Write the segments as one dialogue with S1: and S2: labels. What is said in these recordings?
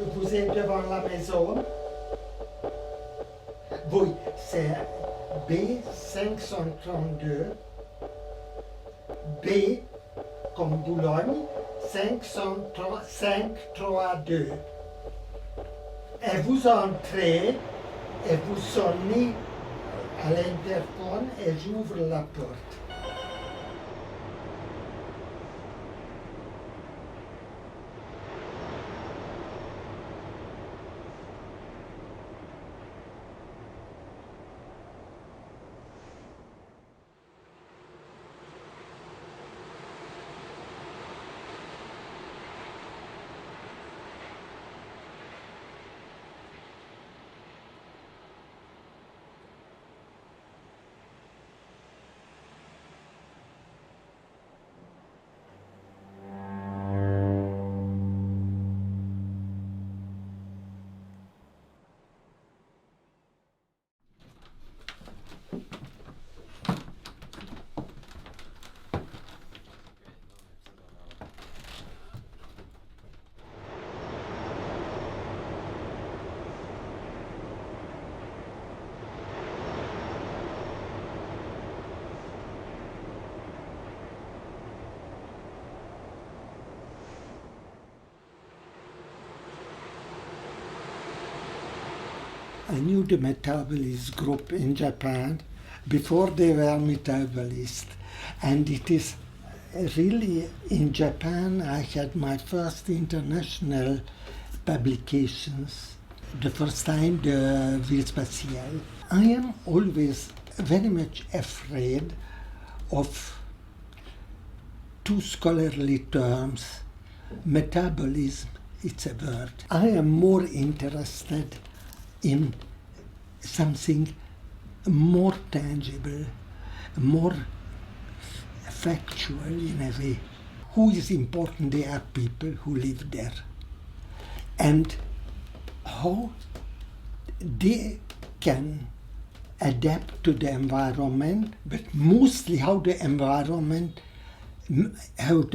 S1: Vous êtes devant la maison? Oui, c'est B532. B comme Boulogne, 532. Et vous entrez et vous sonnez à l'interphone et j'ouvre la porte. I knew the metabolist group in Japan before they were metabolists, and it is really in Japan I had my first international publications, the first time the Vie Spatiale. I am always very much afraid of two scholarly terms. Metabolism, it's a word. I am more interested in something more tangible, more factual in a way. Who is important? They are people who live there. And how they can adapt to the environment, but mostly how the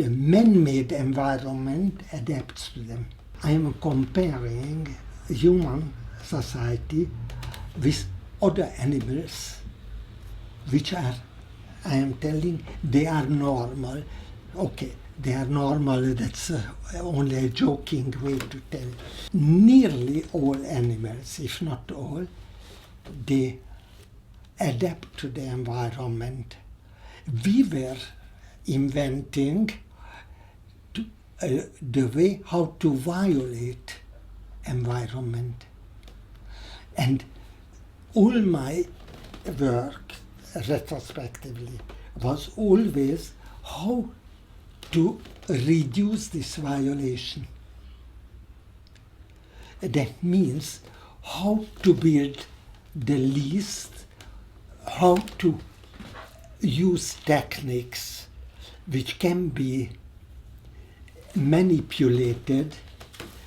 S1: man-made environment adapts to them. I am comparing human society with other animals, which are, I am telling, they are normal. Okay, they are normal, that's only a joking way to tell. Nearly all animals, if not all, they adapt to the environment. We were inventing the way how to violate environment. And all my work, retrospectively, was always how to reduce this violation. That means how to build the least, how to use techniques which can be manipulated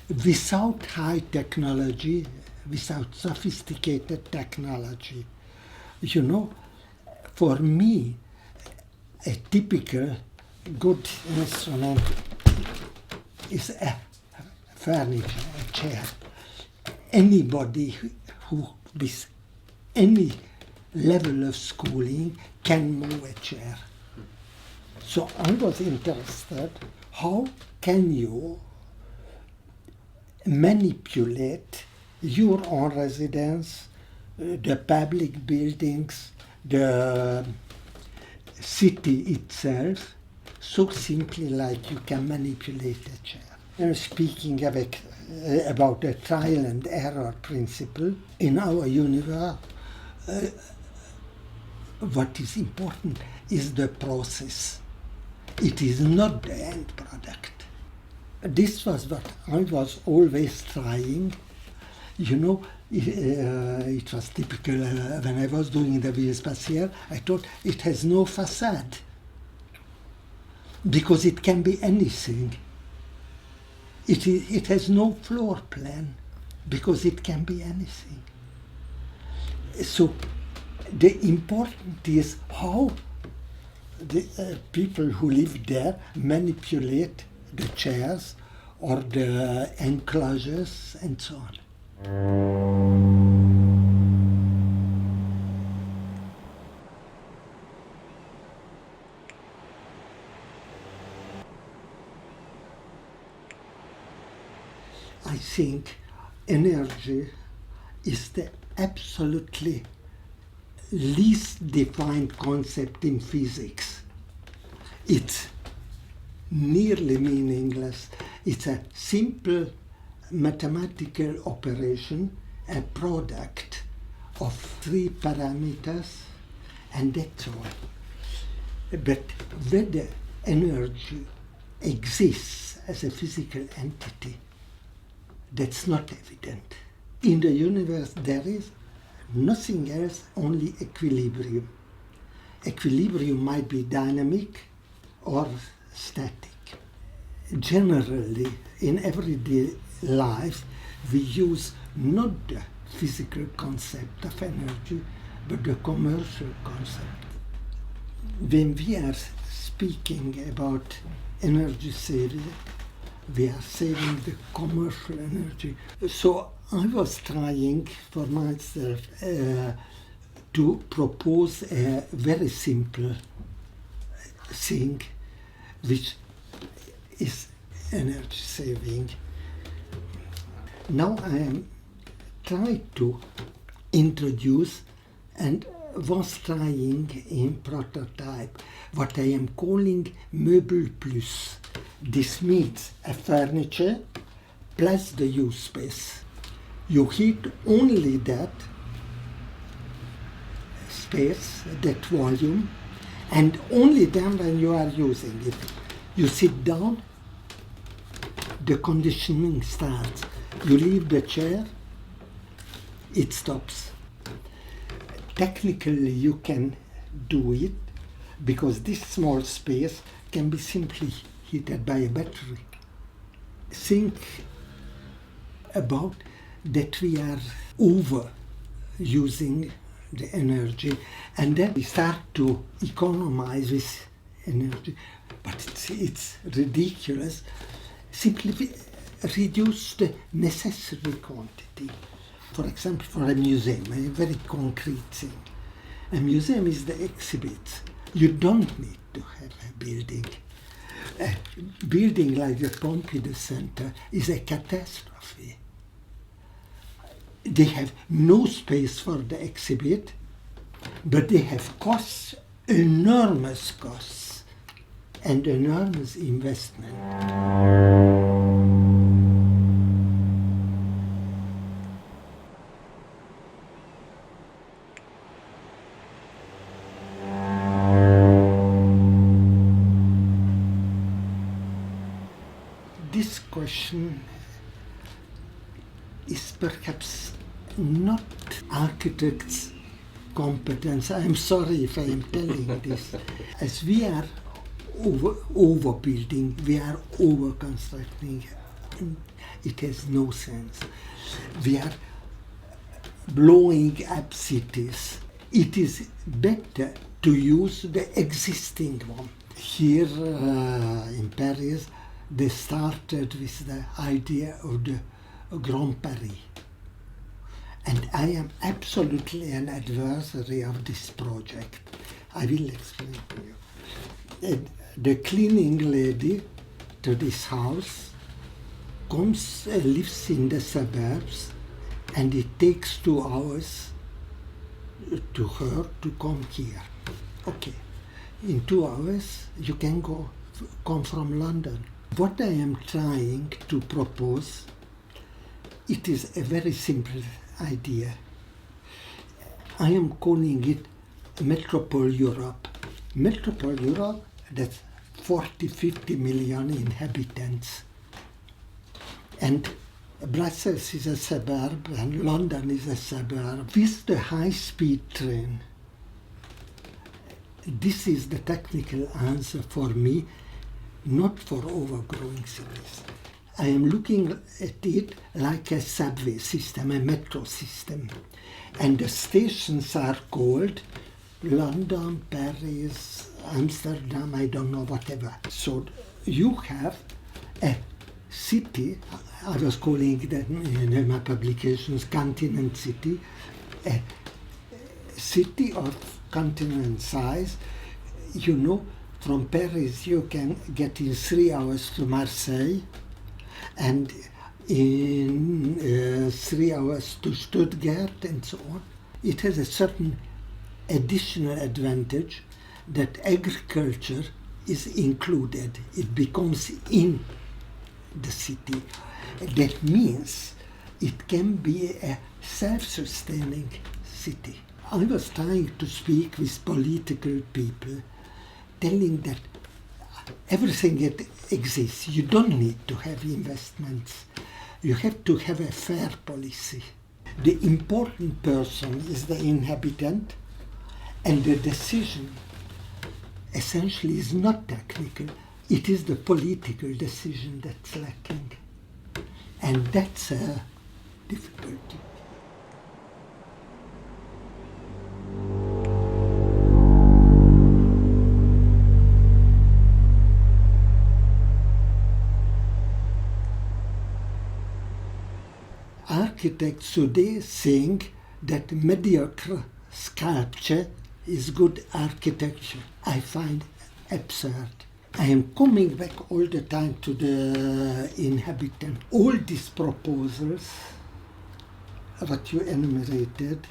S1: without high technology, without sophisticated technology. You know, for me, a typical good instrument is a furniture, a chair. Anybody who with any level of schooling can move a chair. So I was interested, how can you manipulate your own residence, the public buildings, the city itself, so simply like you can manipulate a chair. I'm speaking about the trial and error principle in our universe. What is important is the process. It is not the end product. This was what I was always trying. You know, it was typical when I was doing the Vie Spatiale, I thought it has no facade because it can be anything. It has no floor plan because it can be anything. So the important is how the people who live there manipulate the chairs or the enclosures and so on. I think energy is the absolutely least defined concept in physics. It's nearly meaningless. It's a simple mathematical operation, a product of three parameters, and that's all. But whether energy exists as a physical entity, that's not evident. In the universe there is nothing else, only equilibrium. Equilibrium might be dynamic or static. Generally, in everyday life, we use not the physical concept of energy, but the commercial concept. When we are speaking about energy saving, we are saving the commercial energy. So I was trying for myself to propose a very simple thing which is energy saving. Now I am trying to introduce and was trying in prototype what I am calling Meuble Plus. This means a furniture plus the use space. You heat only that space, that volume, and only then when you are using it. You sit down, the conditioning starts. You leave the chair, it stops. Technically you can do it because this small space can be simply heated by a battery. Think about that we are overusing the energy and then we start to economize with energy. But it's ridiculous. Simply reduce the necessary quantity. For example, for a museum, a very concrete thing. A museum is the exhibit. You don't need to have a building. A building like the Pompidou Center is a catastrophe. They have no space for the exhibit, but they have costs, enormous costs, and enormous investment. This question is perhaps not architects' competence. I am sorry if I am telling this. As we are overbuilding, we are over-constructing, it has no sense. We are blowing up cities. It is better to use the existing one. Here in Paris, they started with the idea of the Grand Paris. And I am absolutely an adversary of this project. I will explain to you. And the cleaning lady to this house comes, lives in the suburbs, and it takes 2 hours to her to come here. Okay, in 2 hours you can come from London. What I am trying to propose, it is a very simple idea. I am calling it Metropole Europe. Metropole Europe, that's 40-50 million inhabitants. And Brussels is a suburb and London is a suburb. With the high-speed train, this is the technical answer for me, not for overgrowing cities. I am looking at it like a subway system, a metro system. And the stations are called London, Paris, Amsterdam, I don't know, whatever. So you have a city, I was calling that in my publications continent city, a city of continent size. You know, from Paris you can get in 3 hours to Marseille, and in 3 hours to Stuttgart, and so on. It has a certain additional advantage that agriculture is included. It becomes in the city. That means it can be a self-sustaining city. I was trying to speak with political people, telling that everything that exists, you don't need to have investments. You have to have a fair policy. The important person is the inhabitant, and the decision essentially is not technical. It is the political decision that's lacking. And that's a difficulty. Architects today think that mediocre sculpture is good architecture. I find absurd. I am coming back all the time to the inhabitant. All these proposals that you enumerated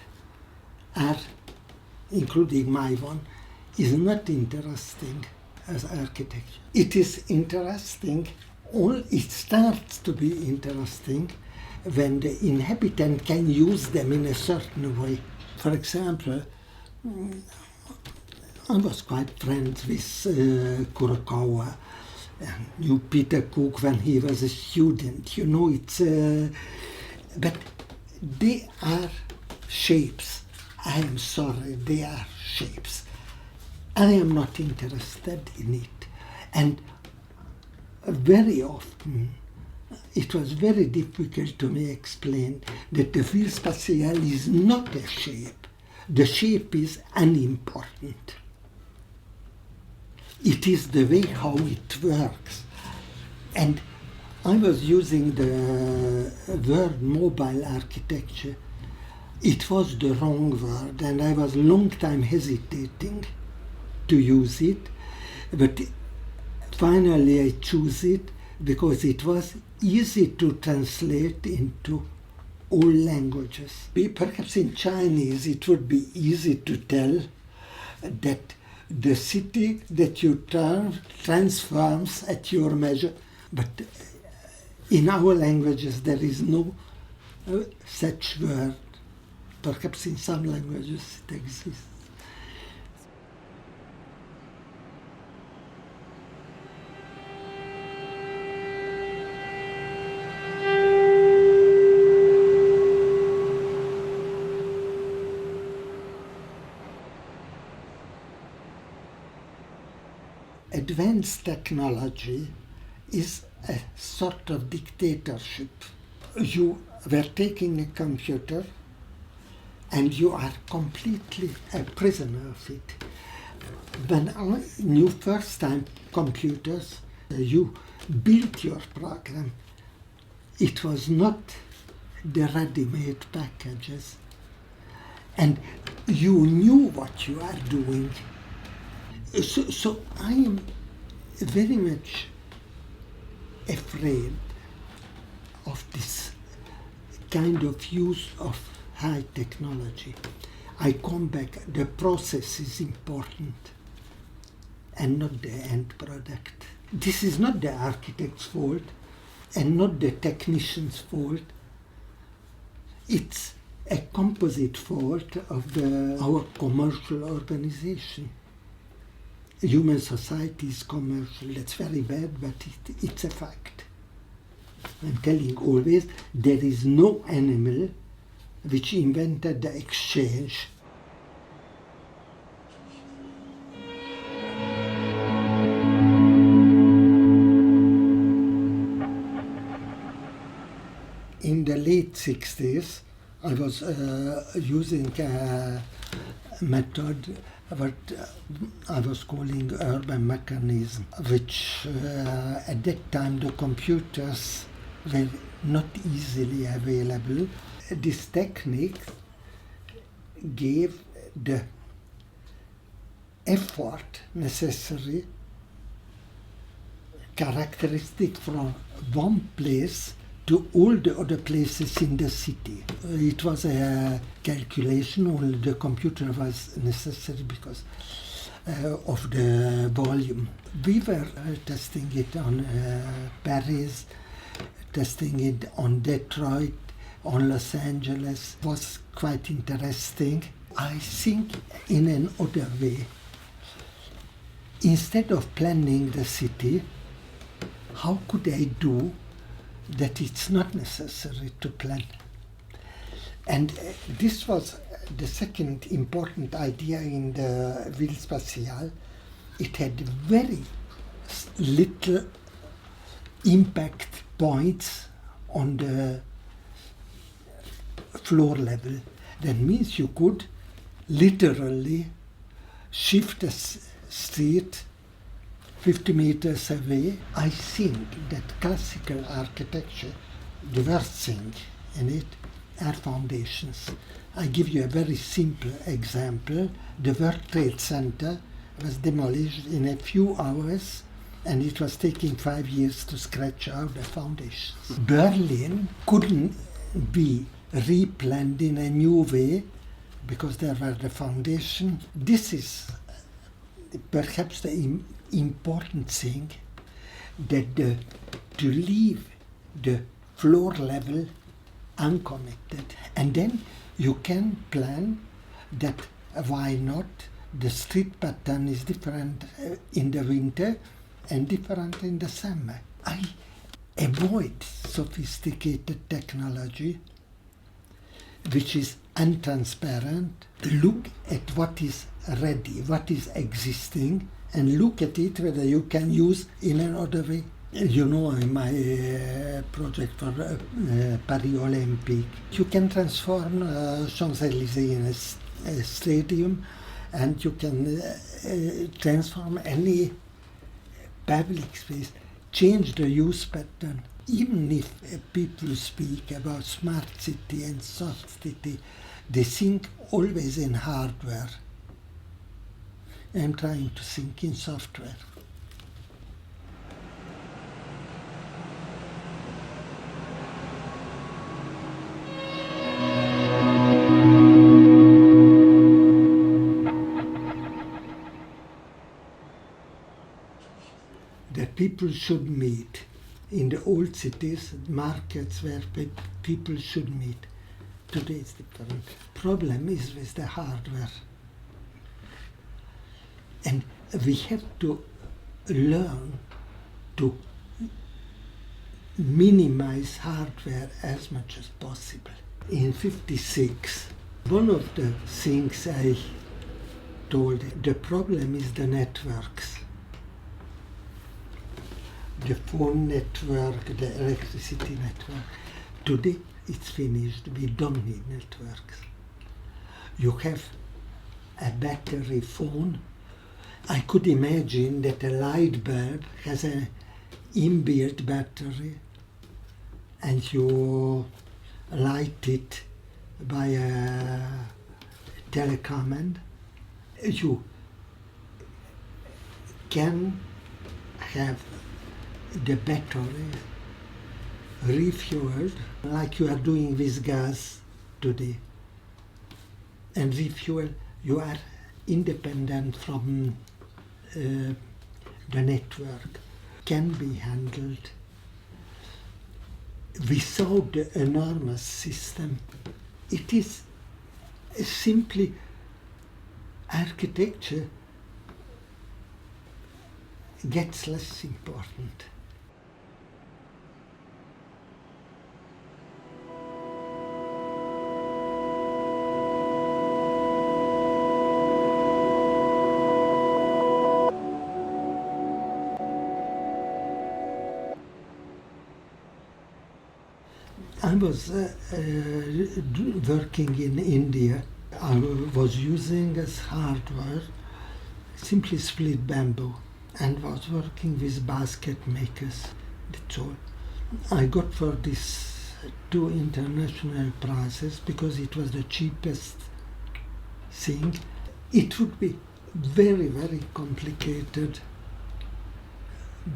S1: are, including my one, is not interesting as architecture. It is interesting, it starts to be interesting when the inhabitant can use them in a certain way. For example, I was quite friends with Kurokawa, and knew Peter Cook when he was a student. You know, but they are shapes. I am sorry, they are shapes. I am not interested in it. And very often, it was very difficult to me explain that the field spatial is not a shape. The shape is unimportant. It is the way how it works. And I was using the word mobile architecture. It was the wrong word, and I was a long time hesitating to use it. But finally I chose it because it was easy to translate into all languages. Perhaps in Chinese it would be easy to tell that the city that you transforms at your measure, but in our languages there is no such word. Perhaps in some languages it exists. Advanced technology is a sort of dictatorship. You were taking a computer and you are completely a prisoner of it. When I knew first time computers, you built your program. It was not the ready-made packages. And you knew what you are doing. So I am very much afraid of this kind of use of high technology. I come back, the process is important and not the end product. This is not the architect's fault and not the technician's fault. It's a composite fault of our commercial organization. Human society is commercial. That's very bad, but it's a fact. I'm telling always, there is no animal which invented the exchange. In the late 60s, I was using a method what I was calling urban mechanism, which at that time the computers were not easily available. This technique gave the effort necessary characteristic from one place to all the other places in the city. It was a calculation, only the computer was necessary because of the volume. We were testing it on Paris, testing it on Detroit, on Los Angeles. It was quite interesting. I think in another way, instead of planning the city, how could I do that it's not necessary to plan? And this was the second important idea in the Ville Spatiale. It had very little impact points on the floor level. That means you could literally shift a street 50 meters away. I think that classical architecture, the worst thing in it are foundations. I give you a very simple example. The World Trade Center was demolished in a few hours, and it was taking 5 years to scratch out the foundations. Berlin couldn't be replanned in a new way because there were the foundation. This is perhaps the important thing, that to leave the floor level unconnected. And then you can plan that why not the street pattern is different in the winter and different in the summer. I avoid sophisticated technology which is untransparent. Look at what is ready, what is existing, and look at it whether you can use in another way. You know, in my project for Paris Olympic, you can transform Champs-Élysées in a stadium, and you can transform any public space, change the use pattern. Even if people speak about smart city and soft city, they think always in hardware. I'm trying to think in software. That people should meet. In the old cities, markets where people should meet. Today it's different. Problem is with the hardware. And we have to learn to minimize hardware as much as possible. In '56, one of the things I told, the problem is the networks. The phone network, the electricity network. Today it's finished. We don't need networks. You have a battery phone. I could imagine that a light bulb has an inbuilt battery, and you light it by a telecommand. You can have the battery refueled like you are doing with gas today. And refuel, you are independent from the network, can be handled without the enormous system. It is simply architecture gets less important. I was working in India. I was using as hardware simply split bamboo and was working with basket makers. That's all. I got for this 2 international prizes because it was the cheapest thing. It would be very, very complicated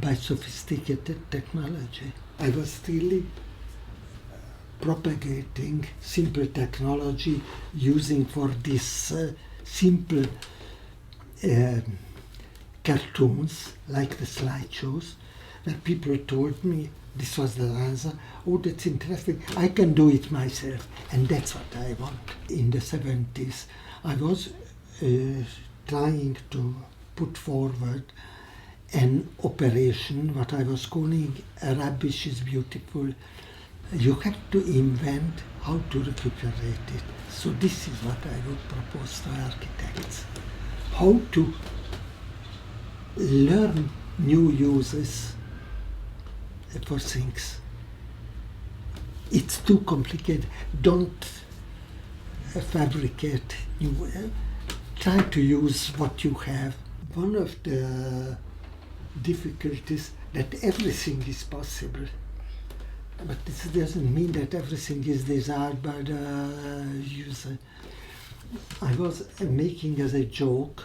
S1: by sophisticated technology. I was really propagating simple technology using for this simple cartoons like the slideshows, where people told me this was the answer. Oh, that's interesting. I can do it myself. And that's what I want. In the 70s, I was trying to put forward an operation, what I was calling rubbish is beautiful. You have to invent how to recuperate it. So this is what I would propose to architects. How to learn new uses for things. It's too complicated. Don't fabricate new. Try to use what you have. One of the difficulties that everything is possible, but this doesn't mean that everything is desired by the user. I was making as a joke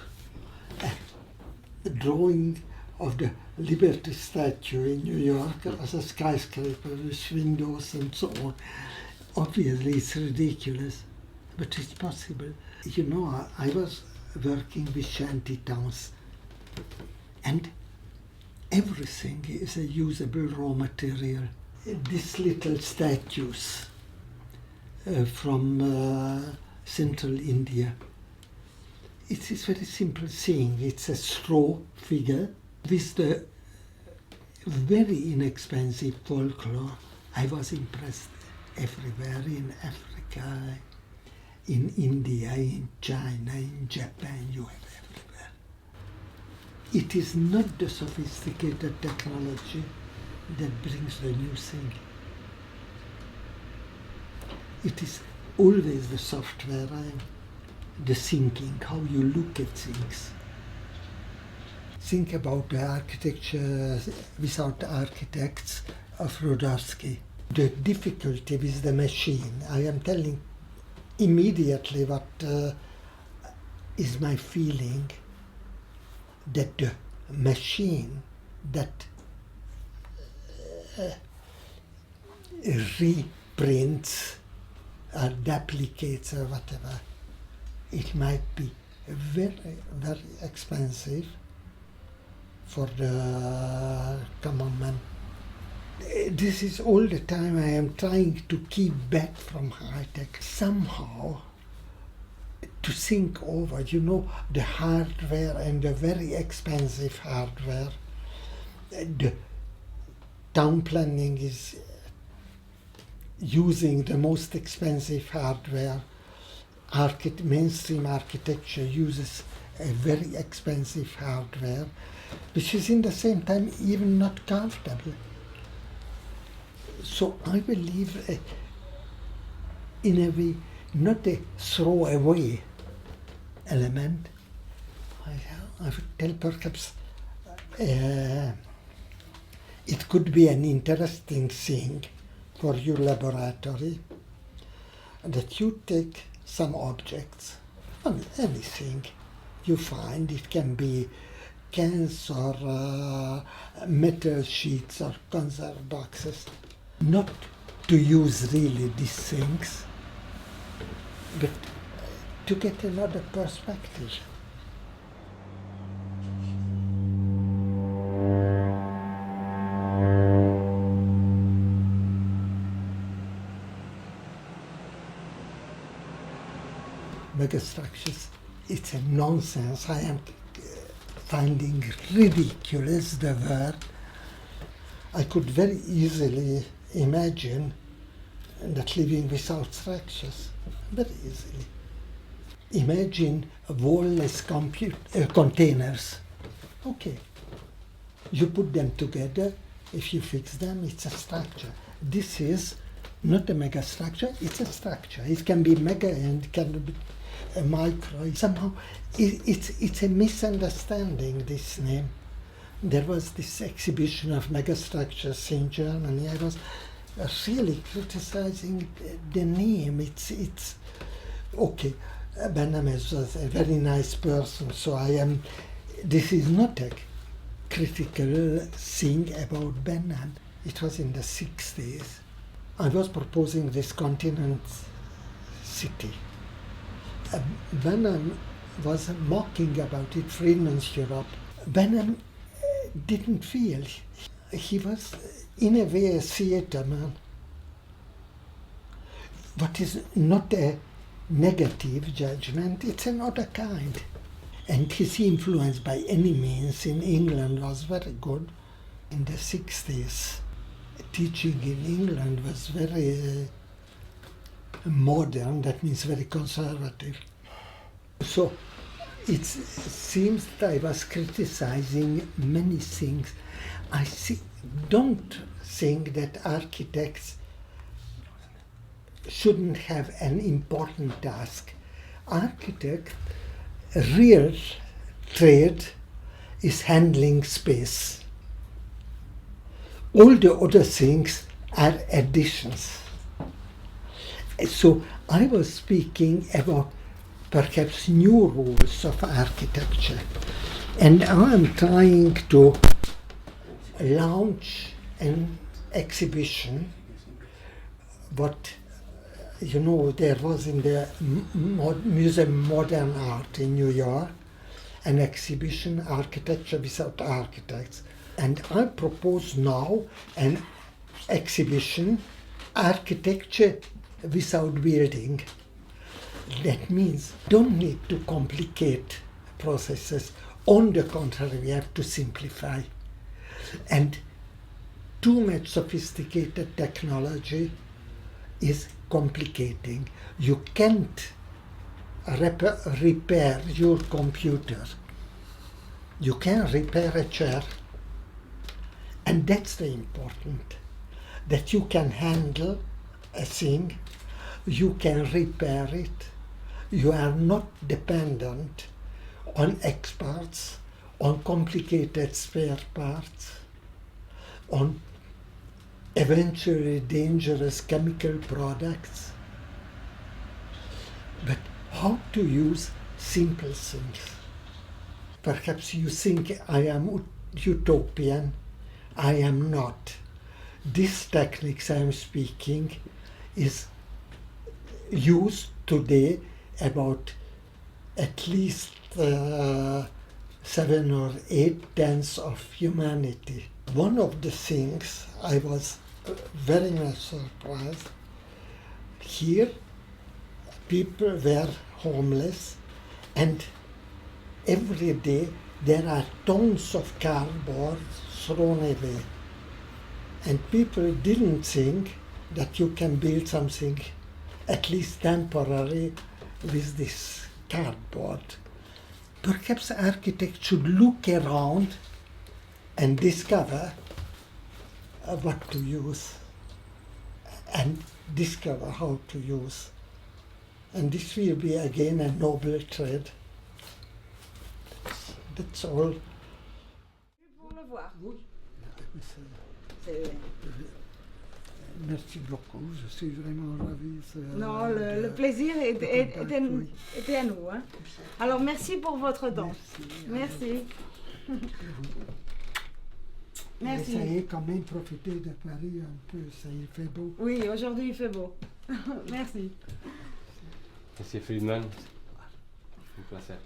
S1: a drawing of the Liberty Statue in New York as a skyscraper with windows and so on. Obviously it's ridiculous, but it's possible. You know, I was working with shanty towns, and everything is a usable raw material. These little statues from central India. It is very simple thing. It's a straw figure with the very inexpensive folklore. I was impressed everywhere, in Africa, in India, in China, in Japan, you have everywhere. It is not the sophisticated technology that brings the new thing. It is always the software, the thinking, how you look at things. Think about the architecture without architects of Rudowski. The difficulty with the machine. I am telling immediately what is my feeling, that the machine that reprints or duplicates or whatever, it might be very, very expensive for the common man. This is all the time I am trying to keep back from high-tech, somehow to think over, you know, the hardware and the very expensive hardware. The town planning is using the most expensive hardware. Mainstream architecture uses a very expensive hardware, which is in the same time even not comfortable. So I believe in a way, not a throwaway element. I would tell perhaps it could be an interesting thing for your laboratory, that you take some objects, anything you find. It can be cans or metal sheets or conserve boxes. Not to use really these things, but to get another perspective. Megastructures, it's a nonsense. I am finding ridiculous the word. I could very easily imagine that living without structures, very easily. Imagine wall-less containers. Okay, you put them together, if you fix them, it's a structure. This is not a megastructure, it's a structure. It can be mega and it can be a micro. Somehow it's a misunderstanding, this name. There was this exhibition of megastructures in Germany. I was really criticizing the name. It's okay. Benham was a very nice person, so this is not a critical thing about Benham. It was in the 60s. I was proposing this continent city. Benham was mocking about it, Friedman's Europe. Benham didn't feel. He was, in a way, a theatre man. What is not a negative judgment, it's another kind. And his influence by any means in England was very good. In the 60s, teaching in England was very modern, that means very conservative. So it seems that I was criticizing many things. Don't think that architects shouldn't have an important task. Architect, real trade is handling space. All the other things are additions. So I was speaking about perhaps new rules of architecture. And I am trying to launch an exhibition. What, there was in the Museum of Modern Art in New York, an exhibition, Architecture Without Architects. And I propose now an exhibition, Architecture Without Building. That means don't need to complicate processes. On the contrary, we have to simplify. And too much sophisticated technology is complicating. You can't repair your computer. You can repair a chair. And that's the important, that you can handle a thing, you can repair it, you are not dependent on experts, on complicated spare parts, on eventually dangerous chemical products, but how to use simple things. Perhaps you think I am utopian. I am not. This techniques I am speaking is used today about at least 7 or 8 tenths of humanity. One of the things I was very much surprised, here people were homeless and every day there are tons of cardboard thrown away. And people didn't think that you can build something, at least temporary, with this cardboard. Perhaps architects should look around and discover what to use and discover how to use. And this will be again a noble trade. That's all.
S2: Pour le voir.
S1: Oui.
S2: C'est-
S1: Merci beaucoup, je suis vraiment ravi.
S2: Non, le plaisir était à nous. Hein. Alors merci pour votre temps. Merci. Merci.
S1: Essayez quand même de profiter de Paris un peu, ça il fait beau.
S2: Oui, aujourd'hui il fait beau. Merci.
S3: Monsieur Friedman, un plaisir.